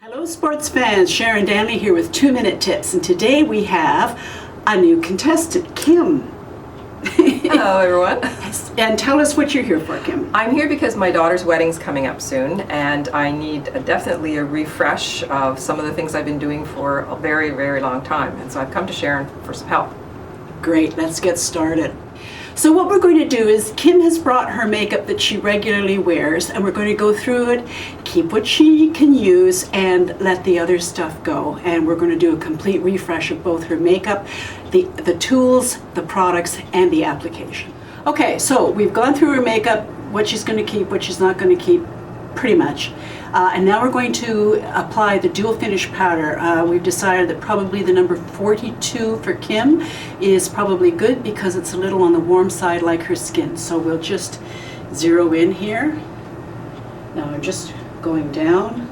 Hello sports fans, Sharon Danley here with 2-Minute Tips, and today we have a new contestant, Kim. Hello everyone. And tell us what you're here for, Kim. I'm here because my daughter's wedding's coming up soon and I need definitely a refresh of some of the things I've been doing for a very, very long time. And so I've come to Sharon for some help. Great, let's get started. So what we're going to do is Kim has brought her makeup that she regularly wears, and we're going to go through it, keep what she can use, and let the other stuff go. And we're going to do a complete refresh of both her makeup, the tools, the products, and the application. Okay, so we've gone through her makeup, what she's going to keep, what she's not going to keep, pretty much. And now we're going to apply the dual finish powder. We've decided that probably the number 42 for Kim is probably good because it's a little on the warm side like her skin. So we'll just zero in here. Now I'm just going down.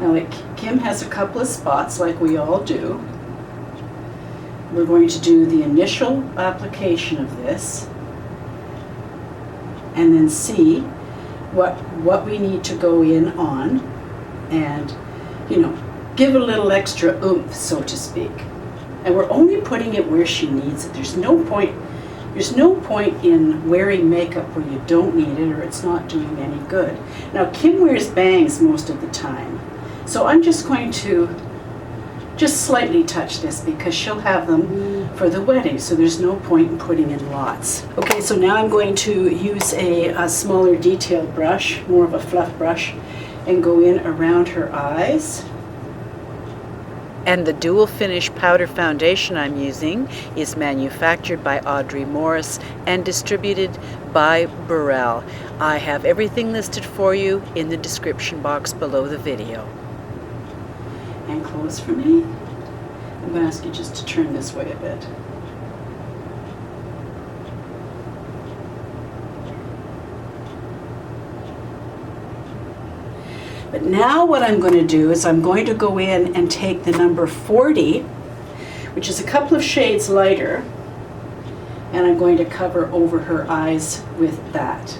Now Kim has a couple of spots like we all do. We're going to do the initial application of this and then see what we need to go in on and, you know, give a little extra oomph, so to speak. And we're only putting it where she needs it. There's no point in wearing makeup where you don't need it or it's not doing any good. Now Kim wears bangs most of the time, so I'm just going to just slightly touch this because she'll have them for the wedding, so there's no point in putting in lots. Okay, so now I'm going to use a smaller detailed brush, more of a fluff brush, and go in around her eyes. And the dual finish powder foundation I'm using is manufactured by Audrey Morris and distributed by Barrelle. I have everything listed for you in the description box below the video. And close for me. I'm going to ask you just to turn this way a bit. But now what I'm going to do is I'm going to go in and take the number 40, which is a couple of shades lighter, and I'm going to cover over her eyes with that,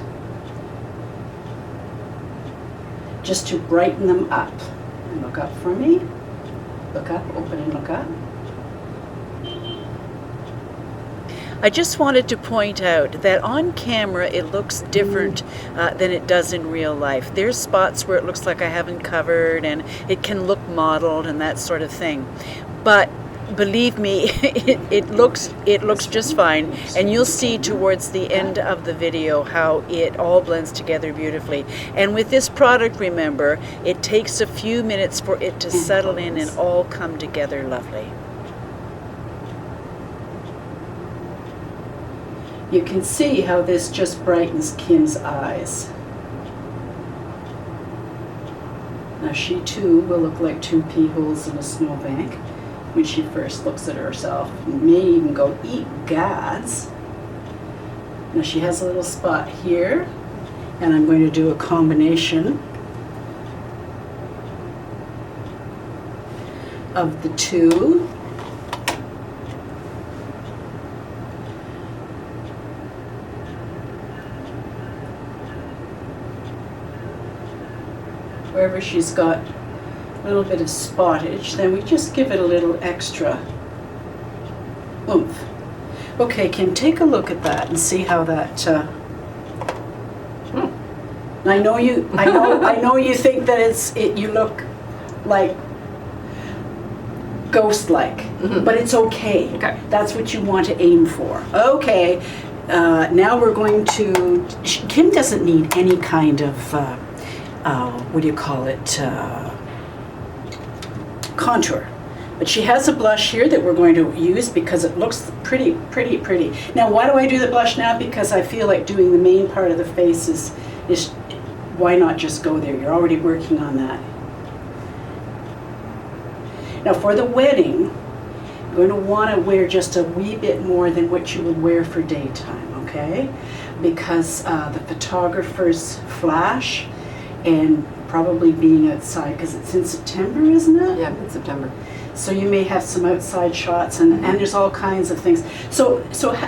just to brighten them up. And look up for me. Look up, open and look up. I just wanted to point out that on camera it looks different than it does in real life. There's spots where it looks like I haven't covered and it can look modeled and that sort of thing. But believe me, it looks just fine, and you'll see towards the end of the video how it all blends together beautifully. And with this product, remember, it takes a few minutes for it to settle in and all come together lovely. You can see how this just brightens Kim's eyes. Now she too will look like two pea holes in a snowbank when she first looks at herself. May even go, eat gads. Now she has a little spot here, and I'm going to do a combination of the two. Wherever she's got a little bit of spottage, then we just give it a little extra oomph. Okay, Kim, take a look at that and see how that. I know you think that you look like ghost-like, but it's okay. Okay. That's what you want to aim for. Okay, now we're going to. Kim doesn't need any kind of. What do you call it? Contour. But she has a blush here that we're going to use because it looks pretty. Now, why do I do the blush now? Because I feel like doing the main part of the face is why not just go there? You're already working on that. Now, for the wedding, you're going to want to wear just a wee bit more than what you would wear for daytime, okay? Because the photographer's flash and probably being outside, because it's in September, isn't it? Yeah, in September. So you may have some outside shots, and there's all kinds of things. So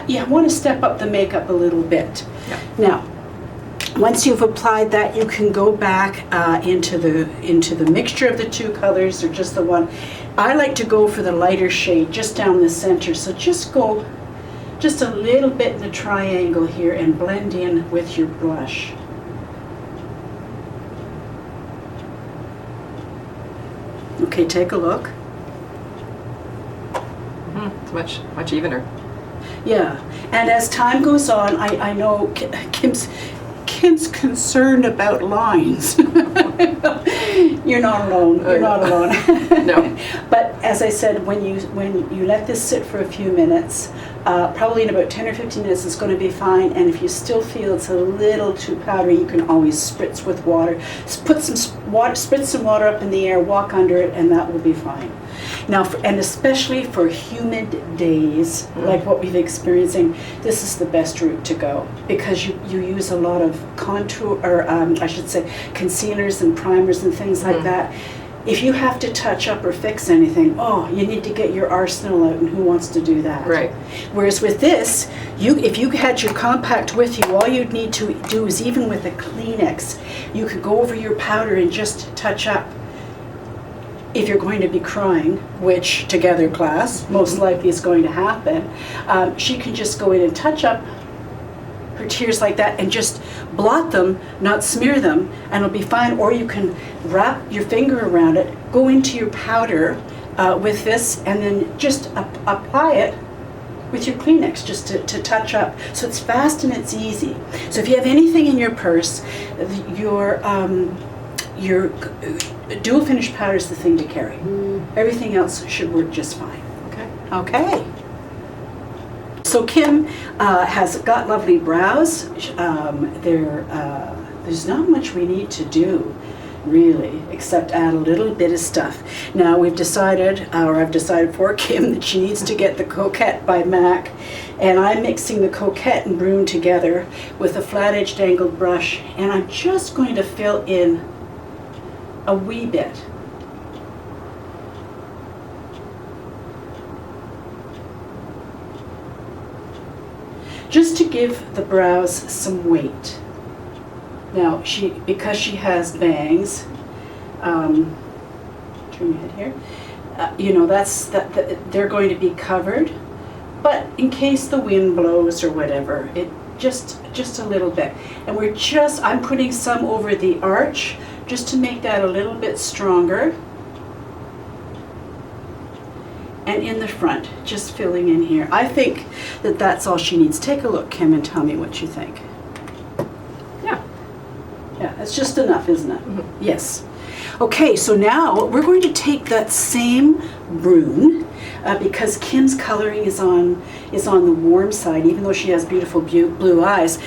you want to step up the makeup a little bit. Yeah. Now, Once you've applied that, you can go back into the mixture of the two colors or just the one. I like to go for the lighter shade just down the center. So just go just a little bit in the triangle here and blend in with your blush. Okay, take a look. It's much evener. Yeah, and as time goes on, I know Kim's concerned about lines. You're not alone. You're not alone. No. But as I said, when you let this sit for a few minutes, probably in about 10 or 15 minutes, it's going to be fine. And if you still feel it's a little too powdery, you can always spritz with water. Spritz some water up in the air, walk under it, and that will be fine. Now, and especially for humid days, like what we've experiencing, this is the best route to go because you use a lot of contour, or I should say, concealers and primers and things like that. If you have to touch up or fix anything, you need to get your arsenal out, and who wants to do that? Right. Whereas with this, if you had your compact with you, all you'd need to do is, even with a Kleenex, you could go over your powder and just touch up. If you're going to be crying, which together class most likely is going to happen, she can just go in and touch up her tears like that and just blot them, not smear them, and it'll be fine. Or you can wrap your finger around it, go into your powder with this, and then just apply it with your Kleenex just to touch up. So it's fast and it's easy. So if you have anything in your purse, your dual finish powder is the thing to carry. Everything else should work just fine. Okay. So Kim has got lovely brows. There's not much we need to do, really, except add a little bit of stuff. Now we've decided, or I've decided for Kim, that she needs to get the Coquette by MAC, and I'm mixing the Coquette and Brun together with a flat-edged angled brush, and I'm just going to fill in a wee bit. Just to give the brows some weight. Now, because she has bangs, turn your head here, they're going to be covered, but in case the wind blows or whatever, it just a little bit. And I'm putting some over the arch, just to make that a little bit stronger. And in the front, just filling in here. I think that that's all she needs. Take a look, Kim, and tell me what you think. Yeah, it's just enough, isn't it? Yes. Okay, so now we're going to take that same Brun, because Kim's coloring is on the warm side, even though she has beautiful blue eyes.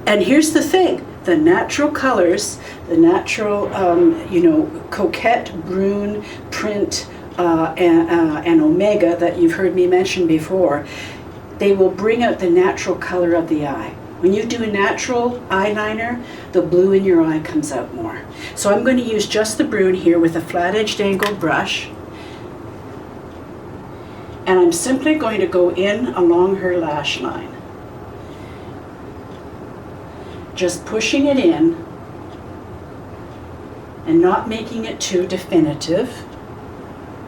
And here's the thing. The natural colors, the natural, Coquette, Brun, Print, and Omega that you've heard me mention before, they will bring out the natural color of the eye. When you do a natural eyeliner, the blue in your eye comes out more. So I'm going to use just the Brun here with a flat-edged angled brush. And I'm simply going to go in along her lash line. Just pushing it in and not making it too definitive.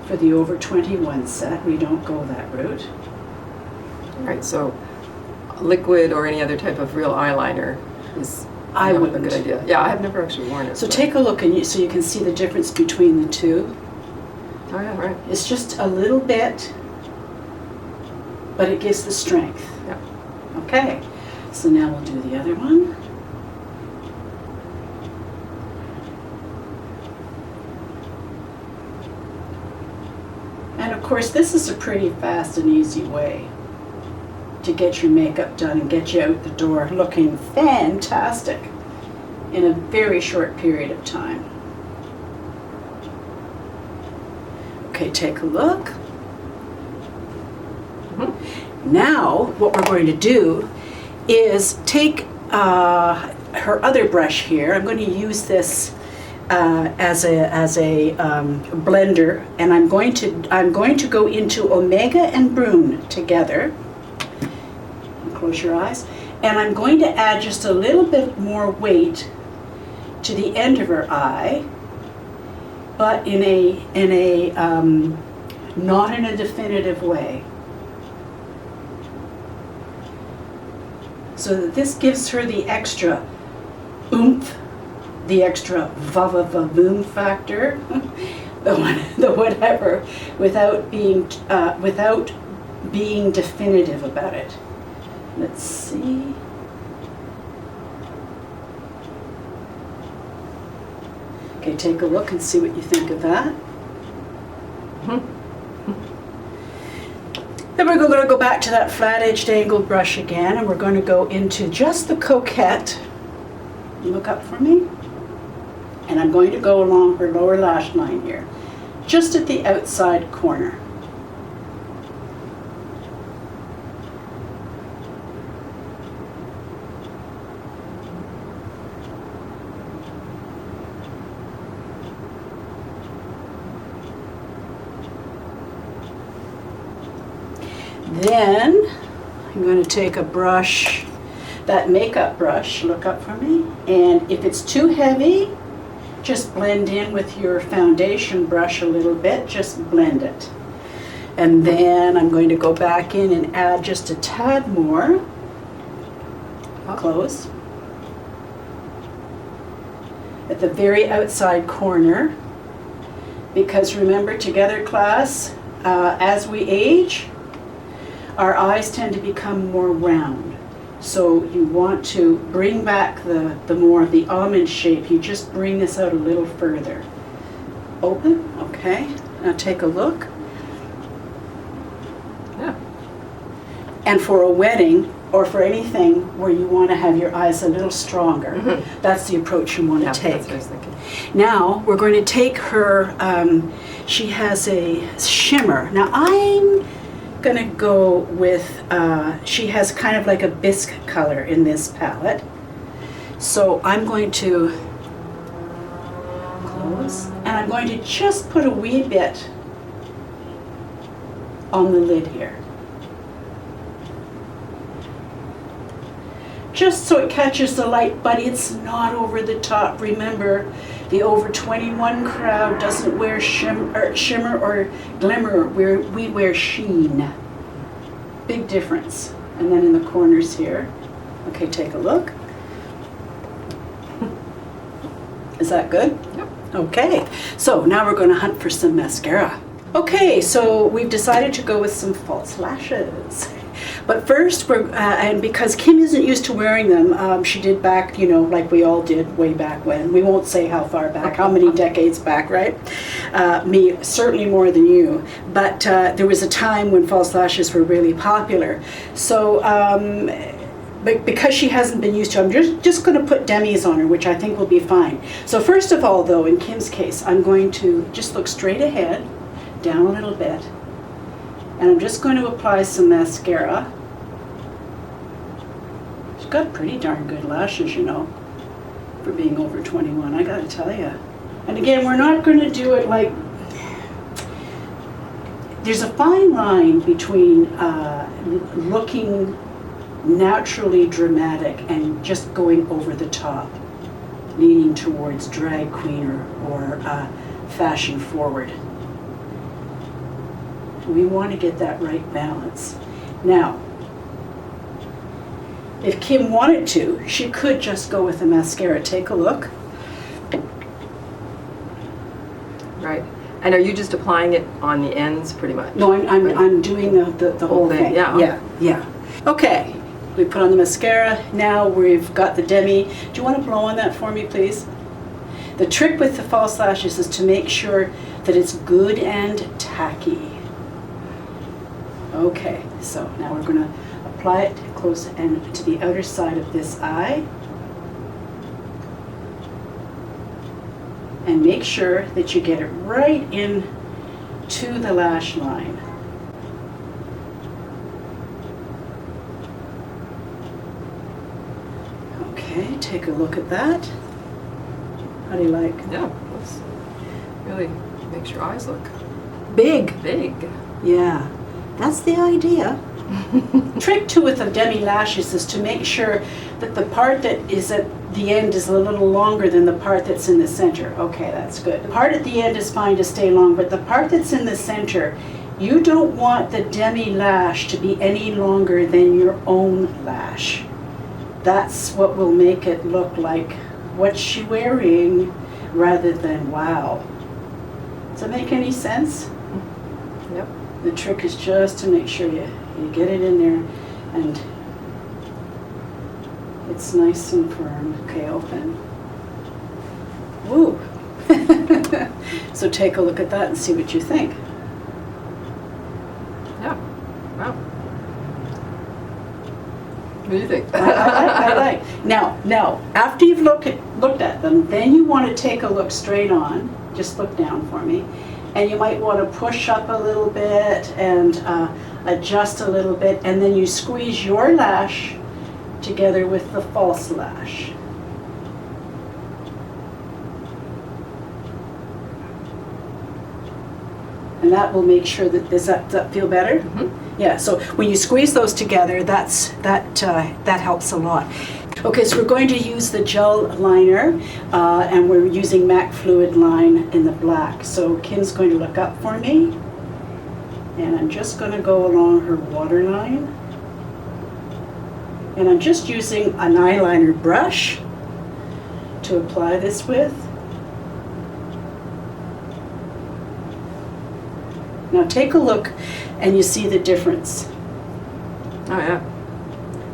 For the over 21 set, we don't go that route. All right, so liquid or any other type of real eyeliner is I a wouldn't. good idea. Yeah, I have never actually worn it. So take a look so you can see the difference between the two. Oh yeah, right. It's just a little bit, but it gives the strength. Yeah. Okay, so now we'll do the other one. And of course, this is a pretty fast and easy way to get your makeup done and get you out the door looking fantastic in a very short period of time. Okay, take a look. Now, what we're going to do is take her other brush here. I'm going to use this as a blender, and I'm going to go into Omega and Brun together. Close your eyes, And I'm going to add just a little bit more weight to the end of her eye, but in a not in a definitive way. So that this gives her the extra oomph, the extra va-va-va-boom factor, the whatever, without being definitive about it. Let's see. Okay, take a look and see what you think of that. Then we're going to go back to that flat-edged angled brush again, and we're going to go into just the Coquette. Look up for me. And I'm going to go along her lower lash line here, just at the outside corner. Then I'm going to take a brush, that makeup brush, look up for me, and if it's too heavy, just blend in with your foundation brush a little bit, just blend it. And then I'm going to go back in and add just a tad more, close, at the very outside corner, because remember, together class, as we age, our eyes tend to become more round. So you want to bring back the more of the almond shape. You just bring this out a little further. Open, okay. Now take a look. Yeah. And for a wedding, or for anything where you want to have your eyes a little stronger, that's the approach you want to take. That's what I was thinking. Now we're going to take her, she has a shimmer. Now I'm gonna go with, she has kind of like a bisque color in this palette. So I'm going to close, and I'm going to just put a wee bit on the lid here. Just so it catches the light, but it's not over the top. Remember, the over 21 crowd doesn't wear shimmer or glimmer. We wear sheen. Big difference. And then in the corners here. Okay, take a look. Is that good? Yep. Okay, so now we're going to hunt for some mascara. Okay, so we've decided to go with some false lashes. But first, and because Kim isn't used to wearing them, she did back, you know, like we all did way back when. We won't say how far back, how many decades back, right? Me, certainly more than you. But there was a time when false lashes were really popular. So, but because she hasn't been used to them, I'm just going to put demis on her, which I think will be fine. So first of all, though, in Kim's case, I'm going to just look straight ahead, down a little bit. And I'm just going to apply some mascara. She's got pretty darn good lashes, you know, for being over 21, I gotta tell you. And again, we're not going to do it like, there's a fine line between looking naturally dramatic and just going over the top, leaning towards drag queen or fashion forward. We want to get that right balance. Now, if Kim wanted to, she could just go with the mascara. Take a look. Right. And are you just applying it on the ends pretty much? No, I'm doing the whole thing. Yeah. Yeah. Okay, we put on the mascara. Now we've got the demi. Do you want to blow on that for me, please? The trick with the false lashes is to make sure that it's good and tacky. Okay, so now we're going to apply it close and to the outer side of this eye. And make sure that you get it right in to the lash line. Okay, take a look at that. How do you like? Yeah, this really makes your eyes look Big. big. Yeah, that's the idea. Trick too with the demi lashes is to make sure that the part that is at the end is a little longer than the part that's in the center. Okay, that's good. The part at the end is fine to stay long, but the part that's in the center, you don't want the demi lash to be any longer than your own lash. That's what will make it look like what's she wearing rather than wow. Does that make any sense? Yep. The trick is just to make sure you get it in there and it's nice and firm. Okay, open. Woo! So take a look at that and see what you think. Yeah. Wow. What do you think? I like. Now, after you've looked at them, then you want to take a look straight on. Just look down for me. And you might want to push up a little bit and adjust a little bit, and then you squeeze your lash together with the false lash. And that will make sure that, does that feel better? Mm-hmm. Yeah, so when you squeeze those together, that helps a lot. Okay, so we're going to use the gel liner, and we're using MAC Fluid Line in the black. So Kim's going to look up for me, and I'm just going to go along her waterline. And I'm just using an eyeliner brush to apply this with. Now take a look and you see the difference. Oh yeah.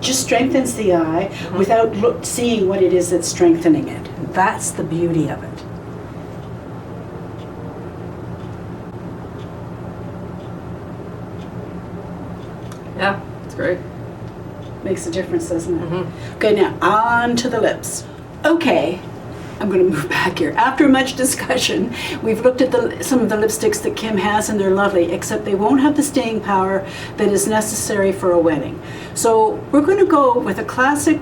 Just strengthens the eye without seeing what it is that's strengthening it. That's the beauty of it. Yeah, it's great. Makes a difference, doesn't it? Mm-hmm. Okay, now on to the lips. Okay, I'm going to move back here. After much discussion, we've looked at some of the lipsticks that Kim has, and they're lovely, except they won't have the staying power that is necessary for a wedding. So we're going to go with a classic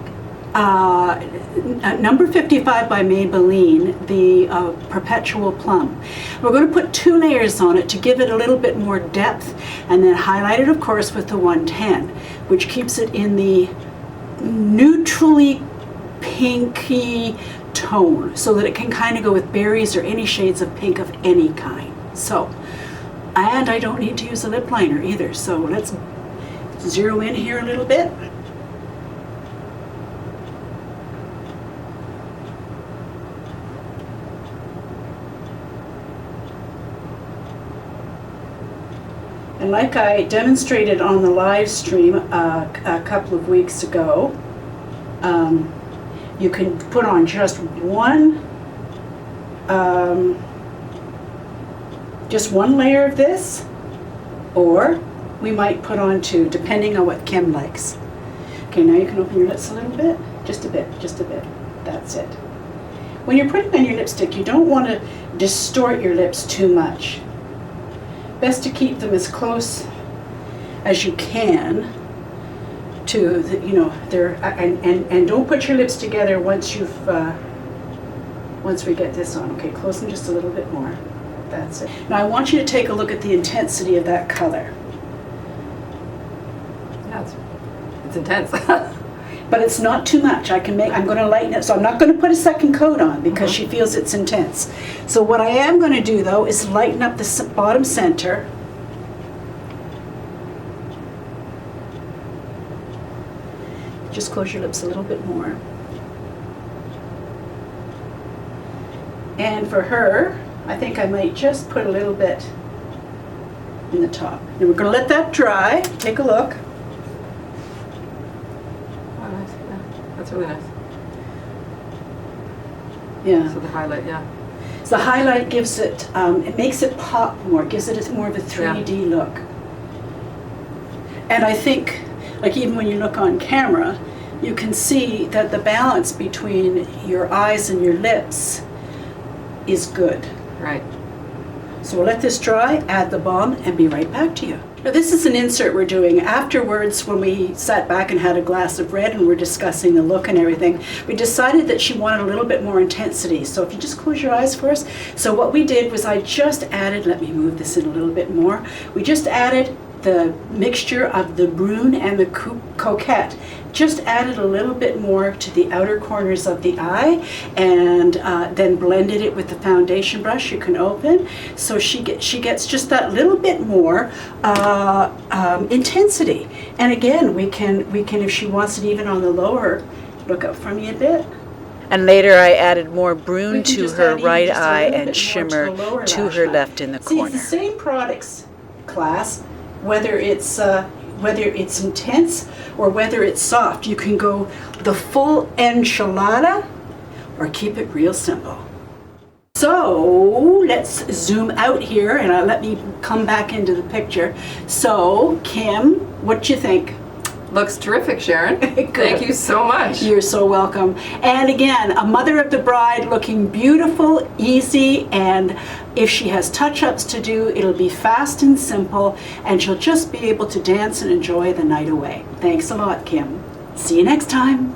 number 55 by Maybelline, the Perpetual Plum. We're going to put 2 layers on it to give it a little bit more depth, and then highlight it, of course, with the 110, which keeps it in the neutrally pinky tone, so that it can kind of go with berries or any shades of pink of any kind. So, and I don't need to use a lip liner either, so let's zero in here a little bit. And like I demonstrated on the live stream a couple of weeks ago, you can put on just one layer of this, or we might put on 2, depending on what Kim likes. Okay, now you can open your lips a little bit, just a bit, that's it. When you're putting on your lipstick, you don't want to distort your lips too much. Best to keep them as close as you can to the, and don't put your lips together once we get this on. Okay, close them just a little bit more. That's it. Now I want you to take a look at the intensity of that color. Yeah, it's intense. But it's not too much. I'm going to lighten it, so I'm not going to put a second coat on because she feels it's intense. So what I am going to do though is lighten up the bottom center. Just close your lips a little bit more. And for her, I think I might just put a little bit in the top. And we're going to let that dry. Take a look. Oh, nice. Yeah, that's really nice. Yeah. So the highlight, yeah. So the highlight gives it, it makes it pop more, gives it more of a 3D look. And I think, like even when you look on camera, you can see that the balance between your eyes and your lips is good. Right. So we'll let this dry, add the balm, and be right back to you. Now this is an insert we're doing. Afterwards, when we sat back and had a glass of red and we're discussing the look and everything, we decided that she wanted a little bit more intensity. So if you just close your eyes for us. So what we did was I just added, let me move this in a little bit more, we just added mixture of the Brun and the Coquette. Just added a little bit more to the outer corners of the eye, and then blended it with the foundation brush you can open. So she gets just that little bit more intensity. And again, we can if she wants it even on the lower, look up for me a bit. And later I added more Brun to just her add right just a eye little and bit more shimmer the lower to lash her line. left in the See, corner. it's the same products, class, whether it's intense or whether it's soft. You can go the full enchilada or keep it real simple. So let's zoom out here and let me come back into the picture. So Kim, what do you think? Looks terrific, Sharon. Thank you so much. You're so welcome. And again, a mother of the bride looking beautiful, easy, and if she has touch-ups to do, it'll be fast and simple, and she'll just be able to dance and enjoy the night away. Thanks a lot, Kim. See you next time.